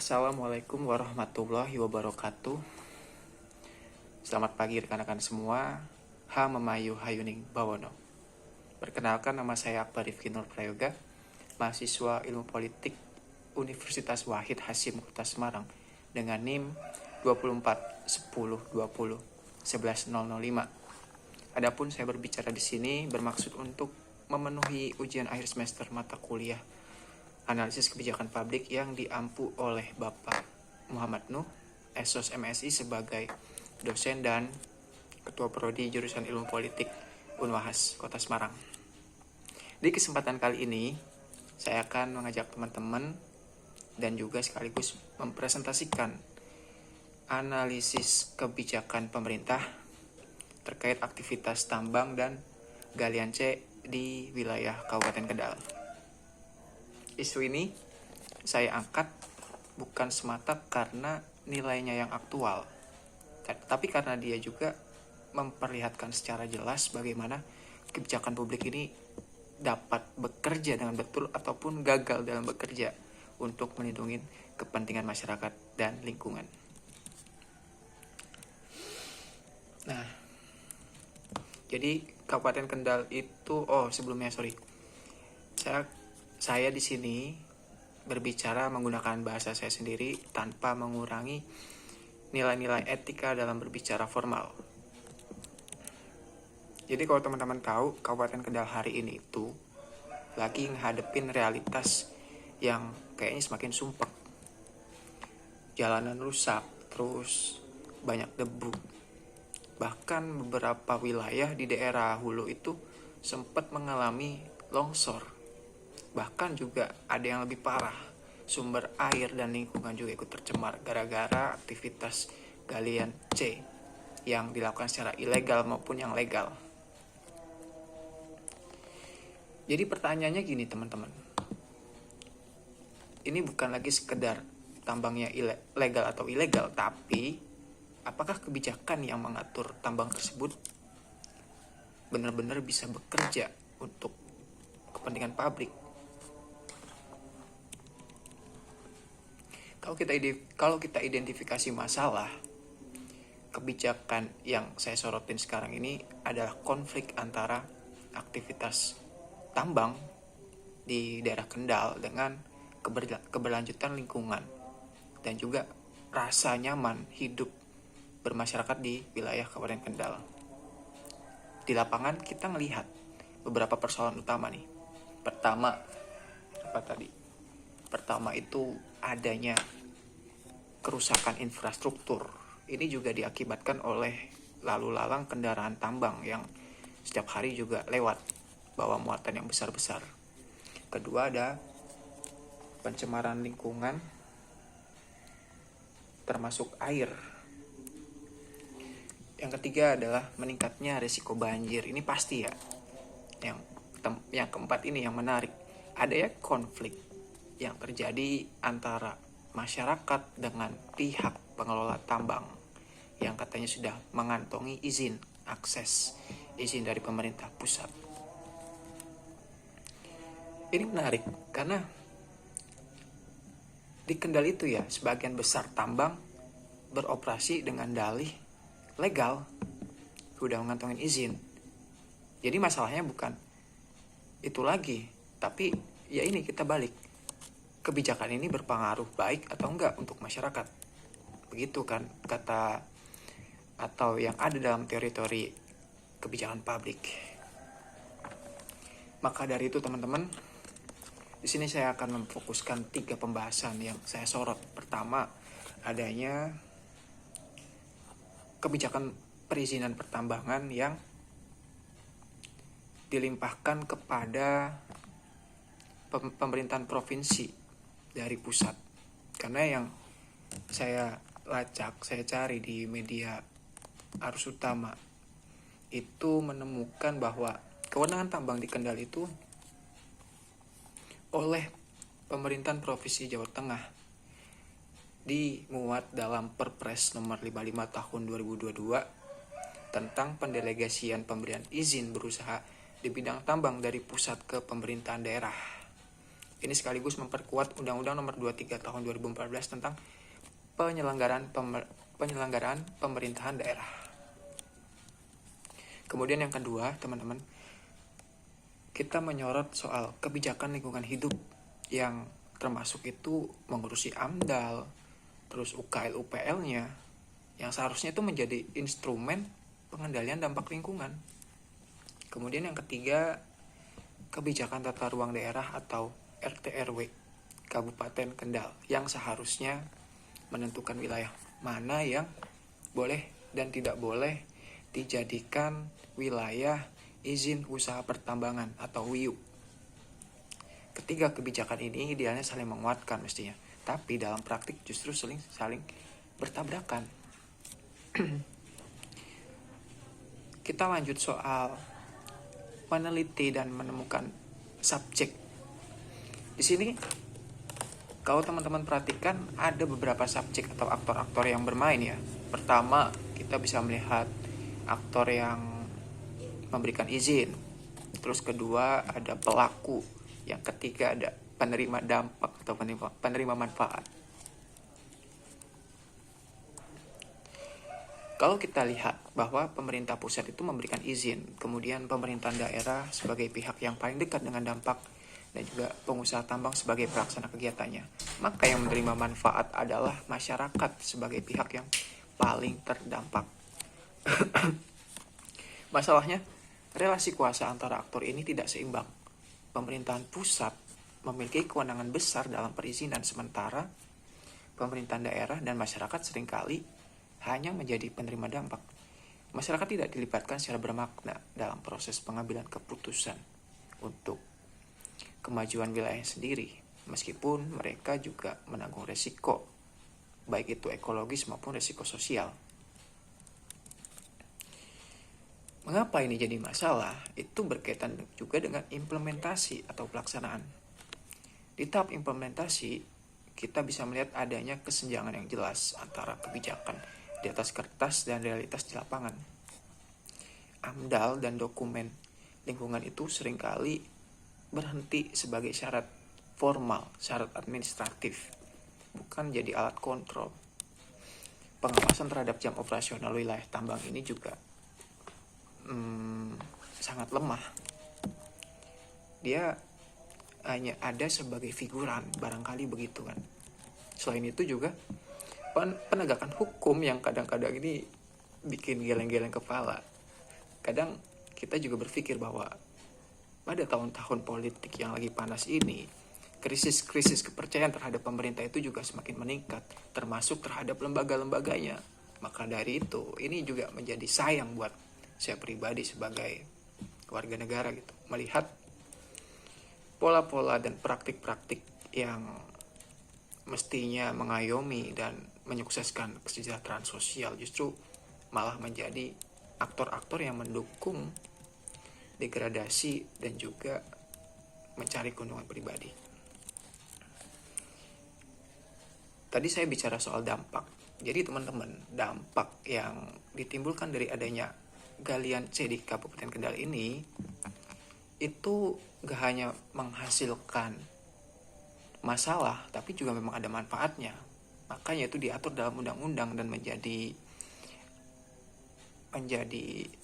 Assalamualaikum warahmatullahi wabarakatuh. Selamat pagi rekan-rekan semua. Memayu Hayuning Bawono. Perkenalkan, nama saya Akbar Rifki Nur Prayoga, mahasiswa Ilmu Politik Universitas Wahid Hasim Kota Semarang dengan NIM 24 10 20 11 005. Adapun saya berbicara di sini bermaksud untuk memenuhi ujian akhir semester mata kuliah Analisis Kebijakan Publik yang diampu oleh Bapak Muhammad Nuh, Esos MSI sebagai dosen dan Ketua Prodi Jurusan Ilmu Politik Unwahas Kota Semarang. Di kesempatan kali ini, saya akan mengajak teman-teman dan juga sekaligus mempresentasikan analisis kebijakan pemerintah terkait aktivitas tambang dan galian C di wilayah Kabupaten Kendal. Isu ini saya angkat bukan semata karena nilainya yang aktual, tapi karena dia juga memperlihatkan secara jelas bagaimana kebijakan publik ini dapat bekerja dengan betul ataupun gagal dalam bekerja untuk melindungi kepentingan masyarakat dan lingkungan. Nah, jadi Kabupaten Kendal itu, saya di sini berbicara menggunakan bahasa saya sendiri tanpa mengurangi nilai-nilai etika dalam berbicara formal. Jadi kalau teman-teman tahu, Kabupaten Kendal hari ini itu lagi menghadapin realitas yang kayaknya semakin sumpek. Jalanan rusak, terus banyak debu. Bahkan beberapa wilayah di daerah hulu itu sempat mengalami longsor. Bahkan juga ada yang lebih parah, sumber air dan lingkungan juga ikut tercemar gara-gara aktivitas galian C yang dilakukan secara ilegal maupun yang legal. Jadi pertanyaannya gini teman-teman, ini bukan lagi sekedar tambangnya legal atau ilegal, tapi apakah kebijakan yang mengatur tambang tersebut benar-benar bisa bekerja untuk kepentingan publik? Kalau kita identifikasi masalah, kebijakan yang saya sorotin sekarang ini adalah konflik antara aktivitas tambang di daerah Kendal dengan keberlanjutan lingkungan dan juga rasa nyaman hidup bermasyarakat di wilayah Kabupaten Kendal. Di lapangan kita melihat beberapa persoalan utama nih. Pertama itu adanya kerusakan infrastruktur. Ini juga diakibatkan oleh lalu lalang kendaraan tambang yang setiap hari juga lewat bawa muatan yang besar-besar. Kedua, ada pencemaran lingkungan termasuk air. Yang ketiga adalah meningkatnya risiko banjir. Ini pasti ya. Yang keempat ini yang menarik. Ada ya konflik yang terjadi antara masyarakat dengan pihak pengelola tambang yang katanya sudah mengantongi izin dari pemerintah pusat. Ini menarik karena di Kendal itu ya sebagian besar tambang beroperasi dengan dalih legal, sudah mengantongi izin. Jadi masalahnya bukan itu lagi, tapi ya ini kita balik. Kebijakan ini berpengaruh baik atau enggak untuk masyarakat. Begitu kan kata atau yang ada dalam teori-teori kebijakan publik. Maka dari itu teman-teman, di sini saya akan memfokuskan 3 pembahasan yang saya sorot. Pertama, adanya kebijakan perizinan pertambangan yang dilimpahkan kepada pemerintahan provinsi dari pusat. Karena yang saya cari di media arus utama itu menemukan bahwa kewenangan tambang di Kendal itu oleh pemerintahan provinsi Jawa Tengah dimuat dalam Perpres nomor 55 tahun 2022 tentang pendelegasian pemberian izin berusaha di bidang tambang dari pusat ke pemerintahan daerah. Ini sekaligus memperkuat Undang-Undang Nomor 23 Tahun 2014 tentang penyelenggaraan pemerintahan daerah. Kemudian yang kedua, teman-teman, kita menyorot soal kebijakan lingkungan hidup yang termasuk itu mengurusi AMDAL, terus UKL UPL-nya, yang seharusnya itu menjadi instrumen pengendalian dampak lingkungan. Kemudian yang ketiga, kebijakan tata ruang daerah atau RT/RW Kabupaten Kendal yang seharusnya menentukan wilayah mana yang boleh dan tidak boleh dijadikan wilayah izin usaha pertambangan atau WIU. Ketiga kebijakan ini idealnya saling menguatkan mestinya, tapi dalam praktik justru saling bertabrakan. Kita lanjut soal meneliti dan menemukan subjek. Di sini kalau teman-teman perhatikan ada beberapa subjek atau aktor-aktor yang bermain ya. Pertama, kita bisa melihat aktor yang memberikan izin. Terus kedua ada pelaku. Yang ketiga ada penerima dampak atau penerima manfaat. Kalau kita lihat bahwa pemerintah pusat itu memberikan izin, kemudian pemerintahan daerah sebagai pihak yang paling dekat dengan dampak, dan juga pengusaha tambang sebagai pelaksana kegiatannya, maka yang menerima manfaat adalah masyarakat sebagai pihak yang paling terdampak. Masalahnya, relasi kuasa antara aktor ini tidak seimbang. Pemerintahan pusat memiliki kewenangan besar dalam perizinan, sementara pemerintahan daerah dan masyarakat seringkali hanya menjadi penerima dampak. Masyarakat tidak dilibatkan secara bermakna dalam proses pengambilan keputusan untuk kemajuan wilayah sendiri, meskipun mereka juga menanggung resiko, baik itu ekologis maupun resiko sosial. Mengapa ini jadi masalah? Itu berkaitan juga dengan implementasi atau pelaksanaan. Di tahap implementasi, kita bisa melihat adanya kesenjangan yang jelas antara kebijakan di atas kertas dan realitas di lapangan. AMDAL dan dokumen lingkungan itu seringkali berhenti sebagai syarat formal, syarat administratif, bukan jadi alat kontrol. Pengawasan terhadap jam operasional wilayah tambang ini juga sangat lemah. Dia hanya ada sebagai figuran, barangkali begitu kan. Selain itu juga penegakan hukum yang kadang-kadang ini bikin geleng-geleng kepala. Kadang kita juga berpikir bahwa pada tahun-tahun politik yang lagi panas ini, krisis kepercayaan terhadap pemerintah itu juga semakin meningkat, termasuk terhadap lembaga-lembaganya. Maka dari itu, ini juga menjadi sayang buat saya pribadi sebagai warga negara gitu, melihat pola-pola dan praktik-praktik yang mestinya mengayomi dan menyukseskan kesejahteraan sosial justru malah menjadi aktor-aktor yang mendukung degradasi dan juga mencari keuntungan pribadi. Tadi saya bicara soal dampak. Jadi teman-teman, dampak yang ditimbulkan dari adanya galian C di Kabupaten Kendal ini itu gak hanya menghasilkan masalah, tapi juga memang ada manfaatnya. Makanya itu diatur dalam undang-undang dan menjadi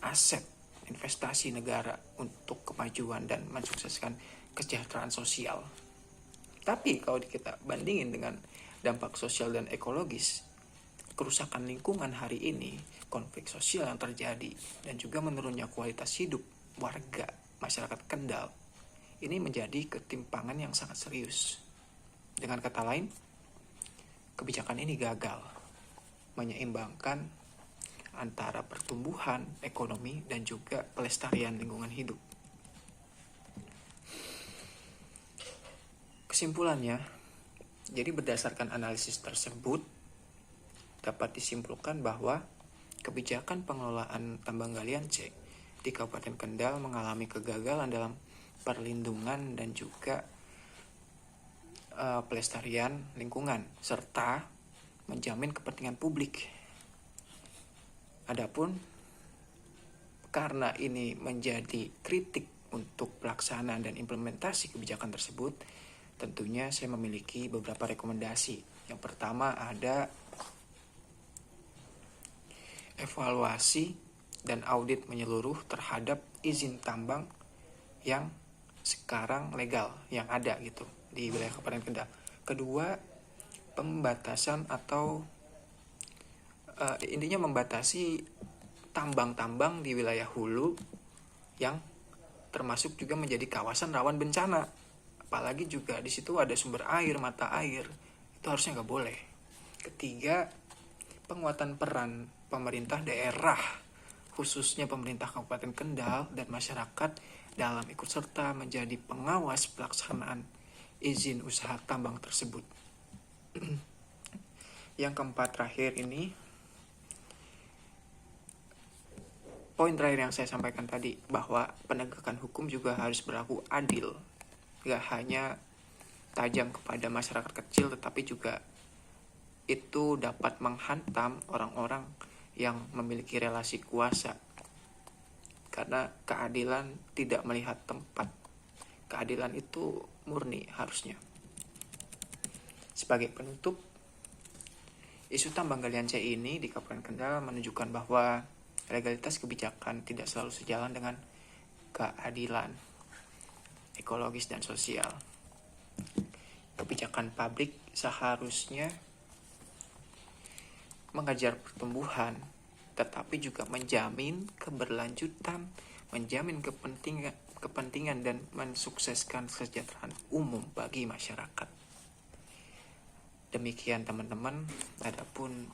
aset investasi negara untuk kemajuan dan mensukseskan kesejahteraan sosial. Tapi kalau kita bandingin dengan dampak sosial dan ekologis, kerusakan lingkungan hari ini, konflik sosial yang terjadi, dan juga menurunnya kualitas hidup warga masyarakat Kendal, ini menjadi ketimpangan yang sangat serius. Dengan kata lain, kebijakan ini gagal menyeimbangkan antara pertumbuhan ekonomi dan juga pelestarian lingkungan hidup. Kesimpulannya, jadi berdasarkan analisis tersebut, dapat disimpulkan bahwa kebijakan pengelolaan tambang galian C di Kabupaten Kendal mengalami kegagalan dalam perlindungan dan juga pelestarian lingkungan serta menjamin kepentingan publik. Adapun karena ini menjadi kritik untuk pelaksanaan dan implementasi kebijakan tersebut, Tentunya saya memiliki beberapa rekomendasi. Yang pertama ada evaluasi dan audit menyeluruh terhadap izin tambang yang sekarang legal, yang ada gitu di wilayah Kabupaten Kendal. Kedua, pembatasan atau intinya membatasi tambang-tambang di wilayah hulu yang termasuk juga menjadi kawasan rawan bencana. Apalagi juga di situ ada sumber air, mata air, itu harusnya nggak boleh. Ketiga, penguatan peran pemerintah daerah, khususnya pemerintah Kabupaten Kendal dan masyarakat dalam ikut serta menjadi pengawas pelaksanaan izin usaha tambang tersebut. Yang keempat terakhir ini, poin terakhir yang saya sampaikan tadi, bahwa penegakan hukum juga harus berlaku adil. Gak hanya tajam kepada masyarakat kecil, tetapi juga itu dapat menghantam orang-orang yang memiliki relasi kuasa. Karena keadilan tidak melihat tempat. Keadilan itu murni harusnya. Sebagai penutup, isu tambang galian C ini di Kabupaten Kendal menunjukkan bahwa legalitas kebijakan tidak selalu sejalan dengan keadilan ekologis dan sosial. Kebijakan publik seharusnya mengejar pertumbuhan, tetapi juga menjamin keberlanjutan, menjamin kepentingan dan mensukseskan kesejahteraan umum bagi masyarakat. Demikian teman-teman, adapun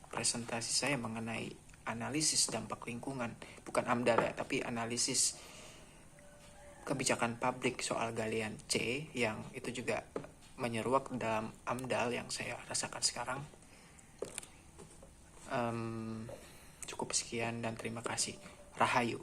presentasi saya mengenai analisis dampak lingkungan, bukan AMDAL ya, tapi analisis kebijakan publik soal galian C yang itu juga menyeruak dalam AMDAL yang saya rasakan sekarang. Cukup sekian dan terima kasih. Rahayu.